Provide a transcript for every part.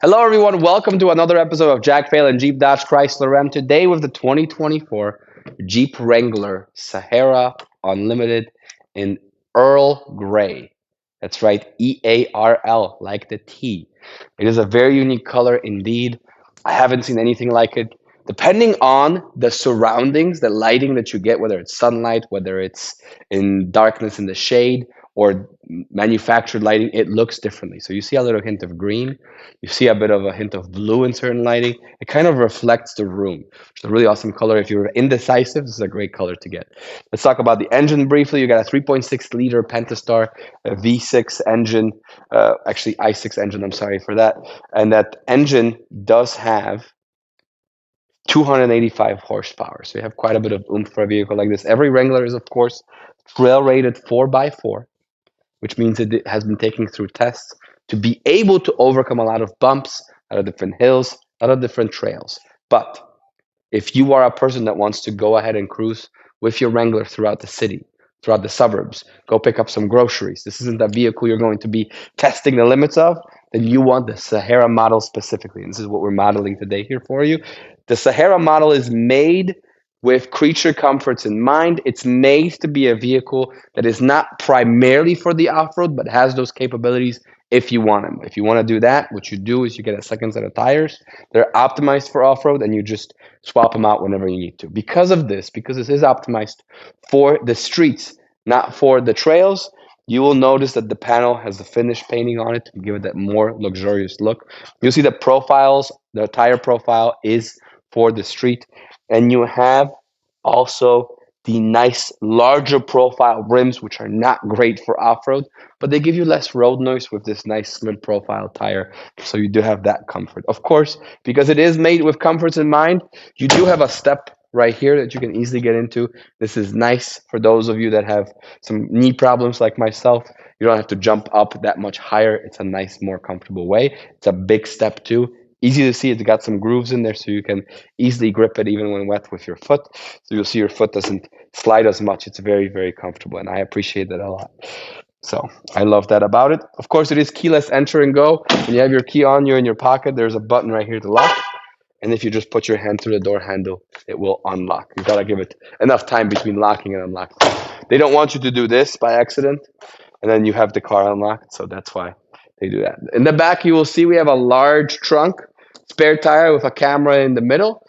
Hello, everyone. Welcome to another episode of Jack Fail and Jeep Dodge Chrysler Ram. Today with the 2024 Jeep Wrangler Sahara Unlimited in Earl Grey. That's right, EARL, like the T. It is a very unique color indeed. I haven't seen anything like it. Depending on the surroundings, the lighting that you get, whether it's sunlight, whether it's in darkness in the shade, or manufactured lighting, it looks differently. So you see a little hint of green, you see a bit of a hint of blue in certain lighting. It kind of reflects the room. It's a really awesome color. If you're indecisive, this is a great color to get. Let's talk about the engine briefly. You got a 3.6 liter Pentastar V6 engine, actually i6 engine, I'm sorry for that. And that engine does have 285 horsepower. So you have quite a bit of oomph for a vehicle like this. Every Wrangler is, of course, trail rated 4x4, which means it has been taken through tests to be able to overcome a lot of bumps, a lot of different hills, a lot of different trails. But if you are a person that wants to go ahead and cruise with your Wrangler throughout the city, throughout the suburbs, go pick up some groceries, this isn't a vehicle you're going to be testing the limits of, then you want the Sahara model specifically. And this is what we're modeling today here for you. The Sahara model is made with creature comforts in mind. It's made to be a vehicle that is not primarily for the off-road, but has those capabilities if you want them. If you want to do that, what you do is you get a second set of tires. They're optimized for off-road, and you just swap them out whenever you need to. Because of this, because this is optimized for the streets, not for the trails, you will notice that the panel has the finished painting on it to give it that more luxurious look. You'll see the profiles, the tire profile is for the street, and you have also the nice larger profile rims, which are not great for off-road, but they give you less road noise with this nice slim profile tire. So you do have that comfort. Of course, because it is made with comforts in mind, you do have a step right here that you can easily get into. This is nice for those of you that have some knee problems like myself. You don't have to jump up that much higher. It's a nice, more comfortable way. It's a big step too. Easy to see. It's got some grooves in there so you can easily grip it even when wet with your foot. So you'll see your foot doesn't slide as much. It's very, very comfortable, and I appreciate that a lot. So I love that about it. Of course, it is keyless enter and go. When you have your key on you in your pocket, there's a button right here to lock. And if you just put your hand through the door handle, it will unlock. You gotta give it enough time between locking and unlocking. They don't want you to do this by accident, and then you have the car unlocked. So that's why they do that. In the back, you will see we have a large trunk, spare tire with a camera in the middle,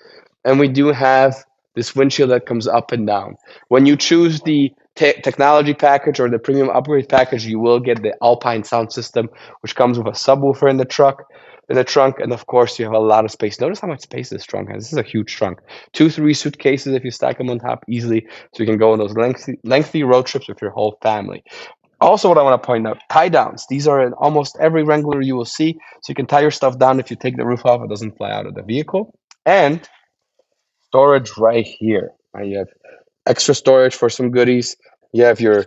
and we do have this windshield that comes up and down. When you choose the technology package or the premium upgrade package, you will get the Alpine sound system, which comes with a subwoofer in the truck. In the trunk, and of course, you have a lot of space. Notice how much space this trunk has. This is a huge trunk. 2, 3 suitcases if you stack them on top easily, so you can go on those lengthy road trips with your whole family. Also, what I want to point out, tie downs. These are in almost every Wrangler you will see, so you can tie your stuff down. If you take the roof off, it doesn't fly out of the vehicle. And storage right here. You have extra storage for some goodies. You have your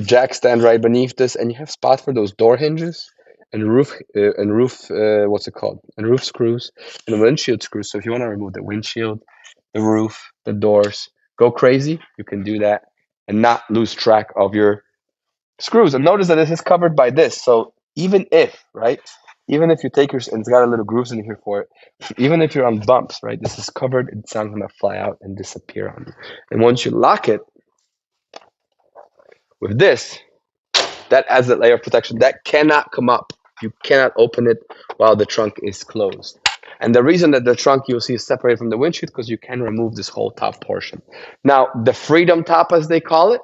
jack stand right beneath this, and you have spot for those door hinges and roof what's it called? And roof screws and windshield screws. So if you want to remove the windshield, the roof, the doors, go crazy, you can do that and not lose track of your screws. And notice that this is covered by this. So even if, right, even if you take your, and it's got a little grooves in here for it, even if you're on bumps, right, this is covered, it's not going to fly out and disappear on you. And once you lock it with this, that adds that layer of protection. That cannot come up. You cannot open it while the trunk is closed. And the reason that the trunk you'll see is separated from the windshield because you can remove this whole top portion. Now, the Freedom Top, as they call it,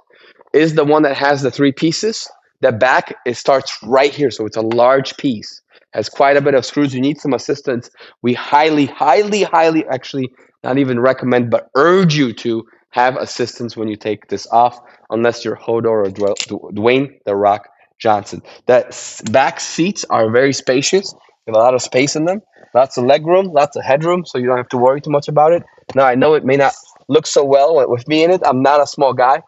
is the one that has the 3 pieces. The back, it starts right here, so it's a large piece. Has quite a bit of screws. You need some assistance. We highly, actually not even recommend, but urge you to have assistance when you take this off, unless you're Hodor or Dwayne The Rock Johnson. The back seats are very spacious. You have a lot of space in them. Lots of leg room, lots of headroom, so you don't have to worry too much about it. Now, I know it may not look so well with me in it. I'm not a small guy.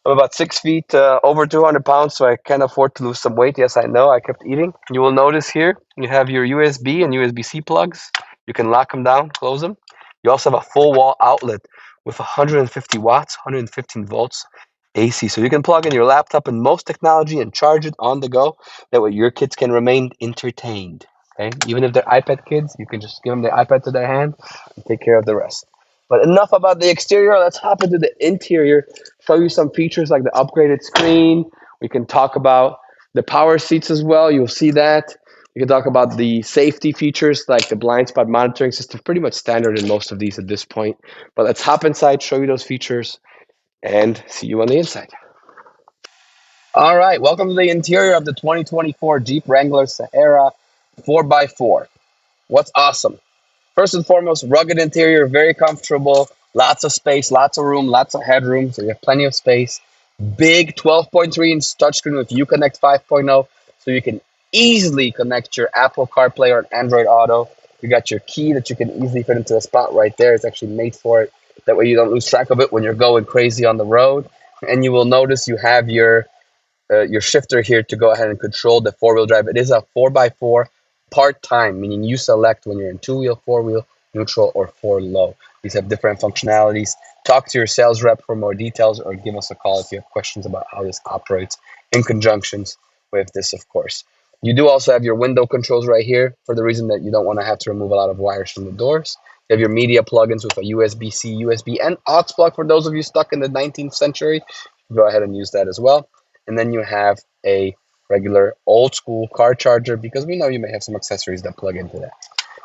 I'm about 6 feet, over 200 pounds, so I can afford to lose some weight. Yes, I know. I kept eating. You will notice here, you have your USB and USB-C plugs. You can lock them down, close them. You also have a full wall outlet with 150 watts, 115 volts AC. So you can plug in your laptop and most technology and charge it on the go. That way your kids can remain entertained. Okay, even if they're iPad kids, you can just give them the iPad to their hand and take care of the rest. But enough about the exterior. Let's hop into the interior. Show you some features like the upgraded screen. We can talk about the power seats as well. You'll see that. We can talk about the safety features like the blind spot monitoring system. Pretty much standard in most of these at this point. But let's hop inside, show you those features, and see you on the inside. All right, welcome to the interior of the 2024 Jeep Wrangler Sahara 4x4. What's awesome? First and foremost, rugged interior, very comfortable, lots of space, lots of room, lots of headroom, so you have plenty of space. Big 12.3-inch touchscreen with Uconnect 5.0, so you can easily connect your Apple CarPlay or Android Auto. You got your key that you can easily fit into a spot right there. It's actually made for it. That way you don't lose track of it when you're going crazy on the road. And you will notice you have your shifter here to go ahead and control the four-wheel drive. It is a 4x4 part-time, meaning you select when you're in two-wheel, four-wheel, neutral, or four-low. These have different functionalities. Talk to your sales rep for more details or give us a call if you have questions about how this operates in conjunctions with this, of course. You do also have your window controls right here for the reason that you don't want to have to remove a lot of wires from the doors. You have your media plugins with a USB-C, USB, and aux plug for those of you stuck in the 19th century. Go ahead and use that as well. And then you have a regular old school car charger because we know you may have some accessories that plug into that.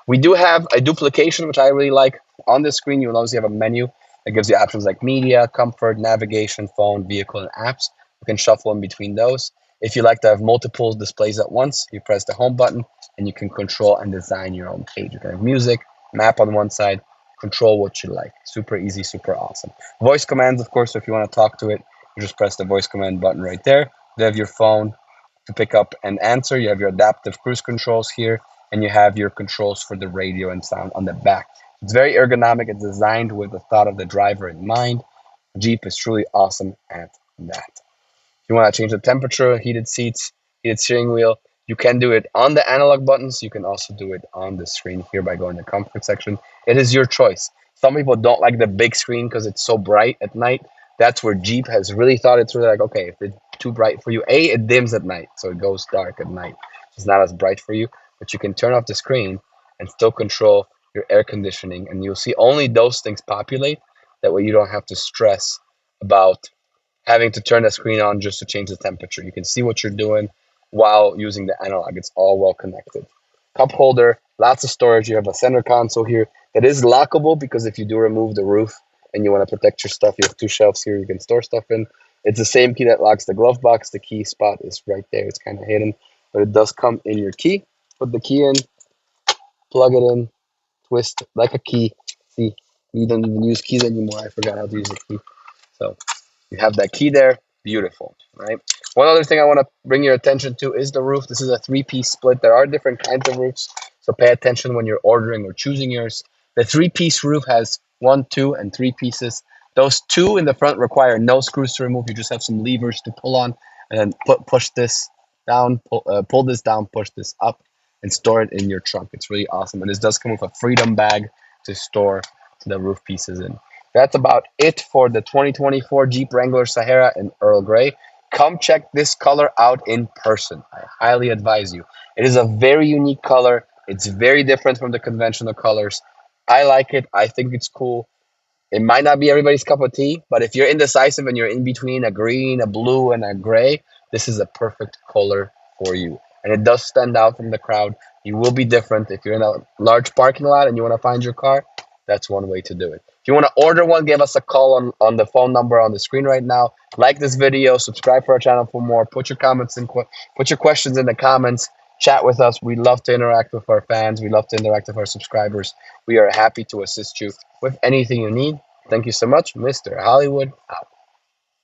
We do have a duplication, which I really like. On the screen, you'll notice you have a menu that gives you options like media, comfort, navigation, phone, vehicle, and apps. You can shuffle in between those. If you like to have multiple displays at once, you press the home button and you can control and design your own page. You can have music, map on one side, control what you like. Super easy, super awesome. Voice commands, of course, so if you want to talk to it, you just press the voice command button right there. You have your phone to pick up and answer. You have your adaptive cruise controls here, and you have your controls for the radio and sound on the back. It's very ergonomic. It's designed with the thought of the driver in mind. Jeep is truly awesome at that. If you want to change the temperature, heated seats, heated steering wheel, you can do it on the analog buttons. You can also do it on the screen here by going to the comfort section. It is your choice. Some people don't like the big screen because it's so bright at night. That's where Jeep has really thought it through. They're like, okay, if it's too bright for you, it dims at night, so it goes dark at night. It's not as bright for you, but you can turn off the screen and still control your air conditioning, and you'll see only those things populate. That way you don't have to stress about having to turn the screen on just to change the temperature. You can see what you're doing while using the analog. It's all well connected. Cup holder, lots of storage. You have a center console here that is lockable because if you do remove the roof and you want to protect your stuff, you have two shelves here you can store stuff in. It's the same key that locks the glove box. The key spot is right there. It's kind of hidden, but it does come in your key. Put the key in, plug it in, twist like a key. See, you don't even use keys anymore. I forgot how to use a key. So you have that key there. Beautiful, right? One other thing I want to bring your attention to is the roof. This is a three-piece split. There are different kinds of roofs, so pay attention when you're ordering or choosing yours. The three-piece roof has 1, 2, and 3 pieces. Those two in the front require no screws to remove. You just have some levers to pull on, and then push this down, pull this down, push this up, and store it in your trunk. It's really awesome. And this does come with a freedom bag to store the roof pieces in. That's about it for the 2024 Jeep Wrangler Sahara in Earl Grey. Come check this color out in person. I highly advise you. It is a very unique color. It's very different from the conventional colors. I like it. I think it's cool. It might not be everybody's cup of tea, but if you're indecisive and you're in between a green, a blue, and a gray, this is a perfect color for you. And it does stand out from the crowd. You will be different. If you're in a large parking lot and you want to find your car, that's one way to do it. If you want to order one, give us a call on the phone number on the screen right now. Like this video, subscribe for our channel for more. Put your comments in, put your questions in the comments. Chat with us. We love to interact with our fans. We love to interact with our subscribers. We are happy to assist you with anything you need. Thank you so much, Mr. Hollywood out.